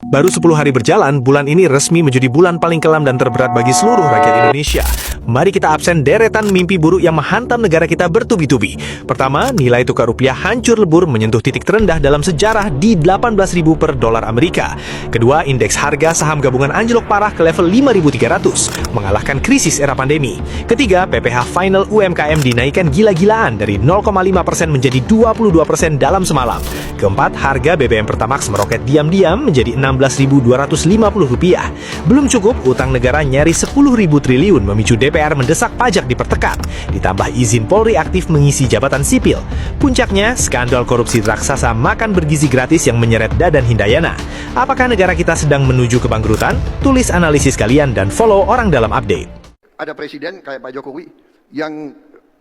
Baru 10 hari berjalan, bulan ini resmi menjadi bulan paling kelam dan terberat bagi seluruh rakyat Indonesia. Mari kita absen deretan mimpi buruk yang menghantam negara kita bertubi-tubi. Pertama, nilai tukar rupiah hancur lebur menyentuh titik terendah dalam sejarah di 18.000 per dolar Amerika. Kedua, indeks harga saham gabungan anjlok parah ke level 5.300, mengalahkan krisis era pandemi. Ketiga, PPh final UMKM dinaikkan gila-gilaan dari 0,5% menjadi 22% dalam semalam. Keempat, harga BBM Pertamax meroket diam-diam menjadi Rp16.250. Belum cukup, utang negara nyaris 10.000 triliun memicu DPR mendesak pajak dipertekan, ditambah izin Polri aktif mengisi jabatan sipil. Puncaknya, skandal korupsi raksasa makan bergizi gratis yang menyeret Dadan Hindayana. Apakah negara kita sedang menuju kebangkrutan? Tulis analisis kalian dan follow Orang Dalam Update. Ada presiden kayak Pak Jokowi yang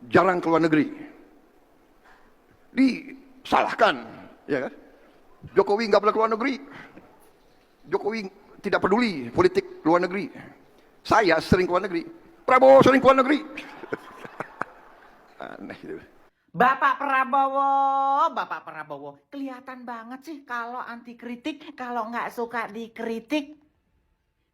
jarang keluar negeri, disalahkan, ya kan? Jokowi nggak pernah keluar negeri. Jokowi tidak peduli politik luar negeri. Saya sering keluar negeri. Prabowo sering keluar negeri. Aneh itu. Bapak Prabowo, kelihatan banget sih kalau anti kritik, kalau nggak suka dikritik.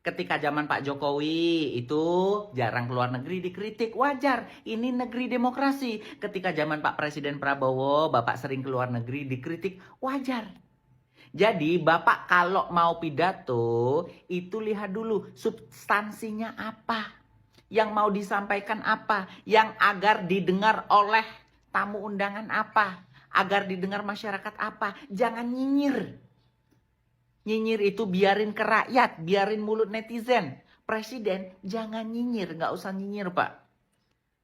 Ketika zaman Pak Jokowi itu jarang keluar negeri dikritik, wajar. Ini negeri demokrasi. Ketika zaman Pak Presiden Prabowo, Bapak sering keluar negeri dikritik, wajar. Jadi Bapak kalau mau pidato, itu lihat dulu substansinya apa. Yang mau disampaikan apa. Yang agar didengar oleh tamu undangan apa. Agar didengar masyarakat apa. Jangan nyinyir. Nyinyir itu biarin ke rakyat, biarin mulut netizen. Presiden jangan nyinyir, nggak usah nyinyir Pak.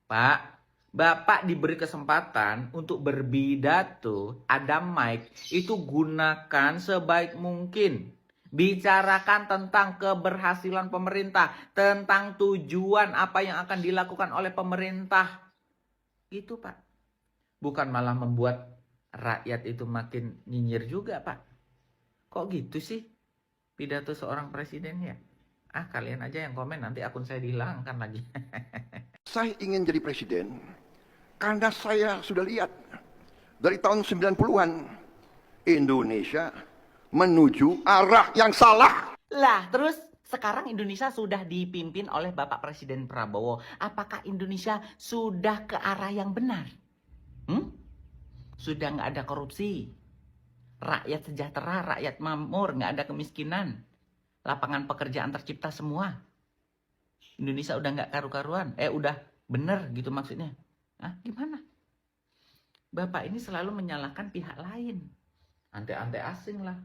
Pak, Bapak diberi kesempatan untuk berpidato, ada mic, itu gunakan sebaik mungkin. Bicarakan tentang keberhasilan pemerintah, tentang tujuan apa yang akan dilakukan oleh pemerintah. Itu Pak. Bukan malah membuat rakyat itu makin nyinyir juga Pak. Kok gitu sih pidato seorang presiden ya? Kalian aja yang komen, nanti akun saya dihilangkan lagi. Saya ingin jadi presiden karena saya sudah lihat dari tahun 90-an Indonesia menuju arah yang salah. Lah, terus sekarang Indonesia sudah dipimpin oleh Bapak Presiden Prabowo. Apakah Indonesia sudah ke arah yang benar? Sudah nggak ada korupsi. Rakyat sejahtera, rakyat makmur, nggak ada kemiskinan. Lapangan pekerjaan tercipta semua. Indonesia udah nggak karu-karuan. Udah bener gitu maksudnya. Gimana? Bapak ini selalu menyalahkan pihak lain. Ante-ante asing lah.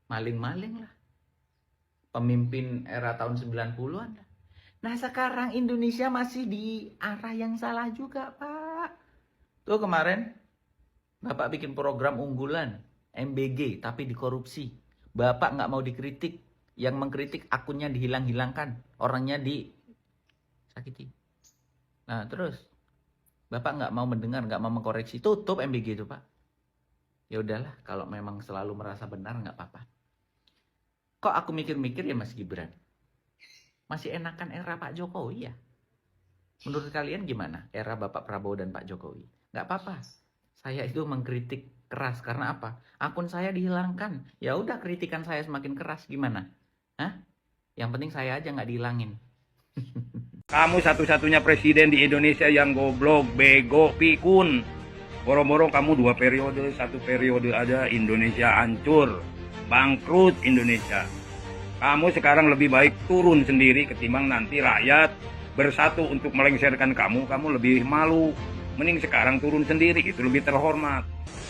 Maling-maling lah. Pemimpin era tahun 90-an lah. Nah sekarang Indonesia masih di arah yang salah juga Pak. Tuh kemarin Bapak bikin program unggulan. MBG tapi dikorupsi. Bapak nggak mau dikritik. Yang mengkritik akunnya dihilang-hilangkan. Orangnya disakiti. Nah terus Bapak nggak mau mendengar, nggak mau mengkoreksi. Tutup MBG itu Pak. Ya udahlah, kalau memang selalu merasa benar nggak apa-apa. Kok aku mikir-mikir ya Mas Gibran? Masih enakan era Pak Jokowi ya? Menurut kalian gimana era Bapak Prabowo dan Pak Jokowi? Nggak apa-apa. Saya itu mengkritik keras karena apa? Akun saya dihilangkan. Ya udah, kritikan saya semakin keras gimana? Yang penting saya aja nggak dihilangin. Kamu satu-satunya presiden di Indonesia yang goblok, bego, pikun. Boro-boro kamu 2 periode, 1 periode aja Indonesia hancur. Bangkrut Indonesia. Kamu sekarang lebih baik turun sendiri ketimbang nanti rakyat bersatu untuk melengsarkan kamu lebih malu. Mending sekarang turun sendiri, itu lebih terhormat.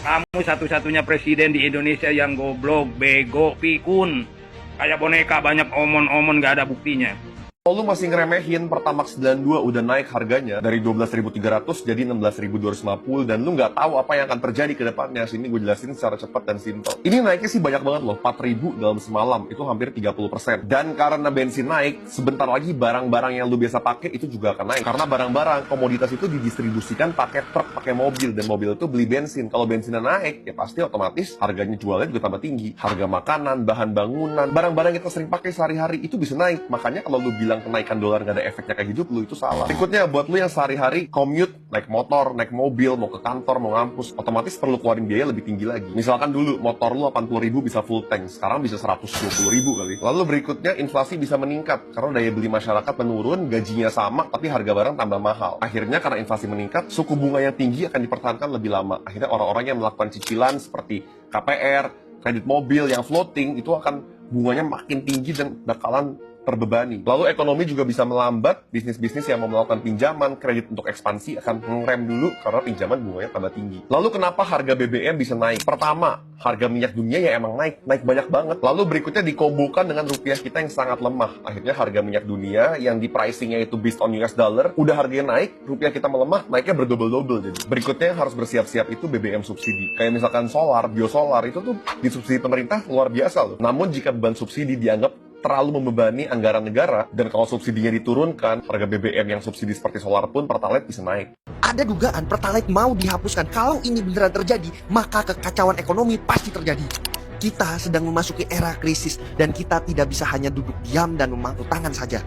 Kamu satu-satunya presiden di Indonesia yang goblok, bego, pikun. Kayak boneka, banyak omon-omon, gak ada buktinya. Kalau lu masih ngeremehin Pertamax 92 udah naik harganya dari 12.300 jadi 16.250 dan lu nggak tahu apa yang akan terjadi ke depannya. Sini gue jelasin secara cepat dan simpel. Ini naiknya sih banyak banget loh, 4.000 dalam semalam, itu hampir 30%. Dan karena bensin naik, sebentar lagi barang-barang yang lu biasa pakai itu juga akan naik. Karena barang-barang komoditas itu didistribusikan pakai truk, pakai mobil, dan mobil itu beli bensin. Kalau bensinnya naik, ya pasti otomatis harganya jualnya juga tambah tinggi. Harga makanan, bahan bangunan, barang-barang yang kita sering pakai sehari-hari itu bisa naik. Makanya kalau lu bilang bilang kenaikan dolar nggak ada efeknya ke hidup lu, itu salah. Berikutnya, buat lu yang sehari-hari commute, naik motor, naik mobil, mau ke kantor, mau ngampus, otomatis perlu keluarin biaya lebih tinggi lagi. Misalkan dulu motor lu 80.000 bisa full tank, sekarang bisa 120.000 kali. Lalu berikutnya, inflasi bisa meningkat karena daya beli masyarakat menurun, gajinya sama tapi harga barang tambah mahal. Akhirnya karena inflasi meningkat, suku bunga yang tinggi akan dipertahankan lebih lama. Akhirnya orang-orang yang melakukan cicilan seperti KPR, kredit mobil yang floating, itu akan bunganya makin tinggi dan bakalan terbebani. Lalu ekonomi juga bisa melambat, bisnis-bisnis yang mau melakukan pinjaman, kredit untuk ekspansi akan ngerem dulu karena pinjaman bunganya tambah tinggi. Lalu kenapa harga BBM bisa naik? Pertama, harga minyak dunia ya emang naik banyak banget. Lalu berikutnya dikobokan dengan rupiah kita yang sangat lemah. Akhirnya harga minyak dunia yang di pricingnya itu based on US dollar, udah harganya naik, rupiah kita melemah, naiknya berdobel-dobel jadi. Berikutnya yang harus bersiap-siap itu BBM subsidi. Kayak misalkan solar, biosolar itu tuh disubsidi pemerintah luar biasa loh. Namun jika beban subsidi dianggap terlalu membebani anggaran negara, dan kalau subsidinya diturunkan, harga BBM yang subsidi seperti solar pun Pertalite bisa naik. Ada dugaan Pertalite mau dihapuskan. Kalau ini beneran terjadi, maka kekacauan ekonomi pasti terjadi. Kita sedang memasuki era krisis, dan kita tidak bisa hanya duduk diam dan memangku tangan saja.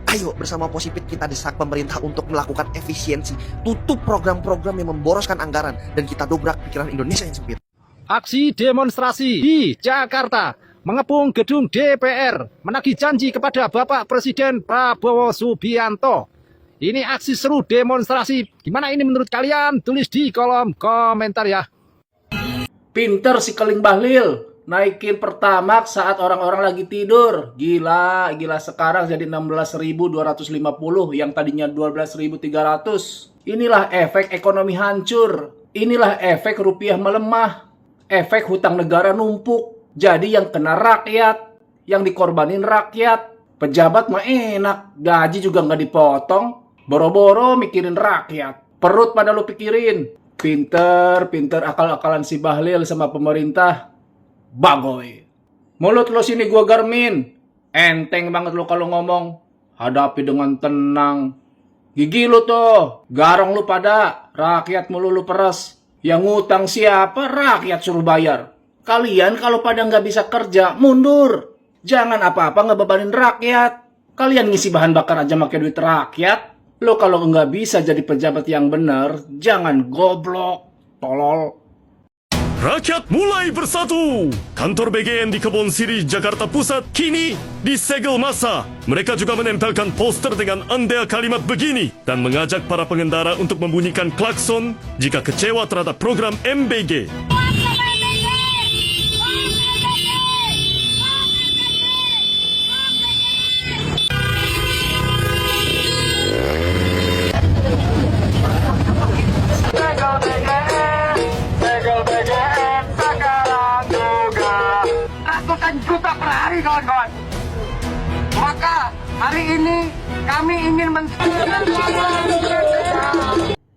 Ayo bersama Posipit kita desak pemerintah untuk melakukan efisiensi, tutup program-program yang memboroskan anggaran, dan kita dobrak pikiran Indonesia yang sempit. Aksi demonstrasi di Jakarta mengepung gedung DPR menagih janji kepada Bapak Presiden Prabowo Subianto. Ini aksi seru demonstrasi. Gimana ini menurut kalian? Tulis di kolom komentar ya. Pinter si Keling Bahlil, naikin Pertamax saat orang-orang lagi tidur. Gila sekarang jadi 16.250 yang tadinya 12.300. Inilah efek ekonomi hancur. Inilah efek rupiah melemah. Efek hutang negara numpuk. Jadi yang kena rakyat, yang dikorbanin rakyat. Pejabat mah enak, gaji juga nggak dipotong. Boro-boro mikirin rakyat. Perut pada lu pikirin. Pinter akal-akalan si Bahlil sama pemerintah. Bagoy. Mulut lo sini gua garmin. Enteng banget lo kalau ngomong. Hadapi dengan tenang. Gigi lu tuh, garong lu pada. Rakyat mulu lu peres. Yang ngutang siapa? Rakyat suruh bayar. Kalian kalau pada nggak bisa kerja, mundur. Jangan apa-apa ngebebanin rakyat. Kalian ngisi bahan bakar aja pakai duit rakyat. Lo kalau nggak bisa jadi pejabat yang benar, jangan goblok, tolol. Rakyat mulai bersatu. Kantor BGN di Kebon Siri, Jakarta Pusat kini disegel massa. Mereka juga menempelkan poster dengan ondel kalimat begini dan mengajak para pengendara untuk membunyikan klakson jika kecewa terhadap program MBG. Juta per hari kawan-kawan. Maka hari ini kami ingin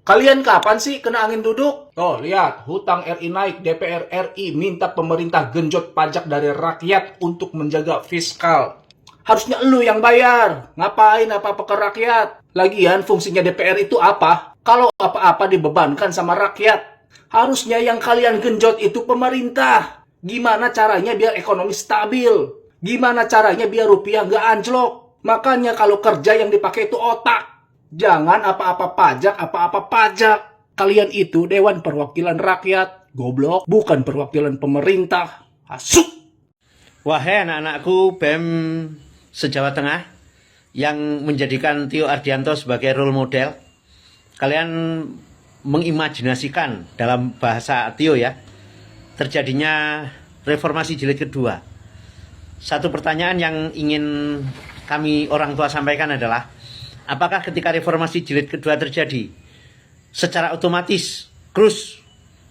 Kalian kapan sih kena angin duduk? Tuh lihat, hutang RI naik, DPR RI minta pemerintah genjot pajak dari rakyat untuk menjaga fiskal. Harusnya elu yang bayar. Ngapain apa-apa ke rakyat? Lagian fungsinya DPR itu apa? Kalau apa-apa dibebankan sama rakyat. Harusnya yang kalian genjot itu pemerintah. Gimana caranya biar ekonomi stabil? Gimana caranya biar rupiah nggak anjlok? Makanya kalau kerja yang dipakai itu otak. Jangan apa-apa pajak. Kalian itu Dewan Perwakilan Rakyat. Goblok, bukan perwakilan pemerintah. Asuk! Wahai anak-anakku BEM se-Jawa Tengah yang menjadikan Tio Ardianto sebagai role model. Kalian mengimajinasikan dalam bahasa Tio ya, terjadinya reformasi jilid kedua. Satu pertanyaan yang ingin kami orang tua sampaikan adalah, apakah ketika reformasi jilid kedua terjadi, secara otomatis kurs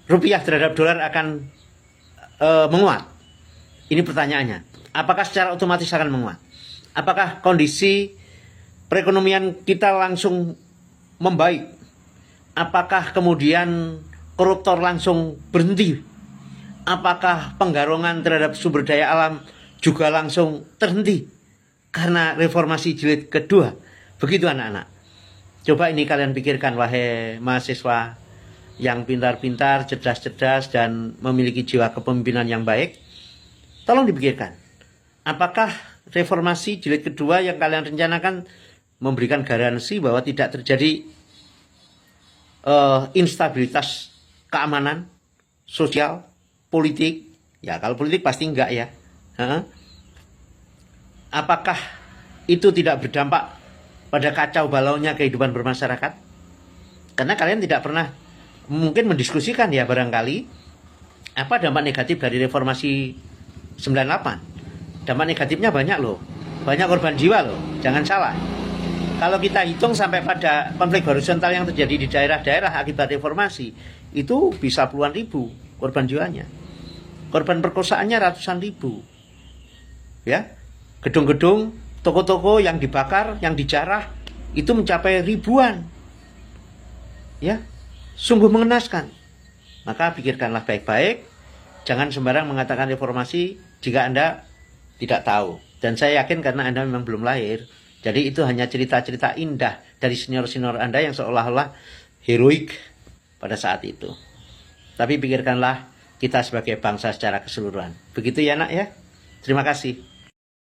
rupiah terhadap dolar akan menguat? Ini pertanyaannya. Apakah secara otomatis akan menguat? Apakah kondisi perekonomian kita langsung membaik? Apakah kemudian koruptor langsung berhenti? Apakah penggarongan terhadap sumber daya alam juga langsung terhenti karena reformasi jilid kedua? Begitu anak-anak. Coba ini kalian pikirkan, wahai mahasiswa yang pintar-pintar, cerdas-cerdas, dan memiliki jiwa kepemimpinan yang baik. Tolong dipikirkan, apakah reformasi jilid kedua yang kalian rencanakan memberikan garansi bahwa tidak terjadi instabilitas keamanan, sosial, politik. Ya, kalau politik pasti enggak ya. Apakah itu tidak berdampak pada kacau balaunya kehidupan bermasyarakat? Karena kalian tidak pernah mungkin mendiskusikan ya barangkali apa dampak negatif dari reformasi 98. Dampak negatifnya banyak loh. Banyak korban jiwa loh. Jangan salah. Kalau kita hitung sampai pada konflik horizontal yang terjadi di daerah-daerah akibat reformasi, itu bisa puluhan ribu korban jiwanya. Korban perkosaannya ratusan ribu. Ya. Gedung-gedung, toko-toko yang dibakar, yang dijarah, itu mencapai ribuan. Ya. Sungguh mengenaskan. Maka pikirkanlah baik-baik. Jangan sembarang mengatakan reformasi jika Anda tidak tahu. Dan saya yakin karena Anda memang belum lahir. Jadi itu hanya cerita-cerita indah dari senior-senior Anda yang seolah-olah heroik pada saat itu. Tapi pikirkanlah kita sebagai bangsa secara keseluruhan. Begitu ya nak ya. Terima kasih.